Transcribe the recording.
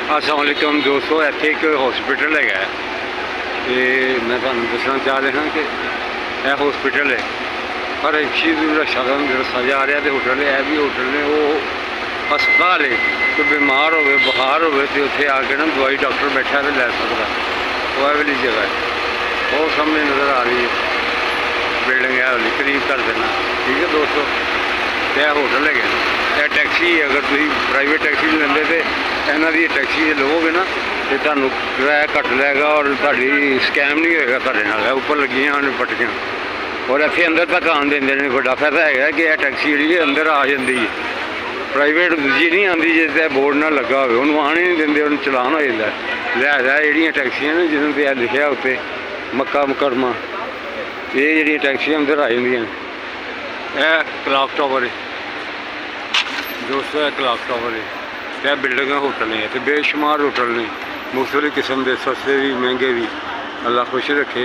अस्सलाम वालेकुम दोस्तों, ਇੱਥੇ ਇੱਕ हॉस्पिटल है तो मैं ਤੁਹਾਨੂੰ ਦੱਸਣਾ ਚਾਹ ਰਿਹਾ कि यह हॉस्पिटल है पर एक चीज़ रक्षा का दसा जा रहा तो होटल है भी होटल ने वो हस्पताल है। कोई बीमार हो बुखार हो तो उत्थे आके ना दवाई डॉक्टर बैठा तो लै सकता। वो वाली जगह है बहुत सामने नज़र आ रही है बिल्डिंग है वाली करीब कर देना। ठीक है दोस्तों, यह होटल है यह टैक्सी अगर तुम प्राइवेट टैक्सी लेंगे तो इन्हों की टैक्सी लोगे ना तो तुहानू किराया घट लेगा और तुहाडी स्कैम नहीं होएगा तुहाडे नाल। उपर लगियां ने पट्टियां और इत्थे अंदर तक आन देंदे ने। बड़ा फायदा है कि यह टैक्सी जी अंदर आ जाती है, प्राइवेट दूजी नहीं आती जिस बोर्ड ना लगा हो उन्होंने आने नहीं देंगे, उन्होंने चलान हो जाता। लिहाजा जी टैक्सियां ने जिन्होंने पर लिखा उत्ते मक्का मुकरमा ये जी टैक्सियां अंदर आ जांदियां। यह क्लॉक टावर है दोस्तों, यह क्लॉक टावर है। यह बिल्डिंग होटल ने इतने बेशुमार होटल ने मुख्तलिफ किस्म के सस्ते भी महंगे भी। अल्लाह खुश रखे।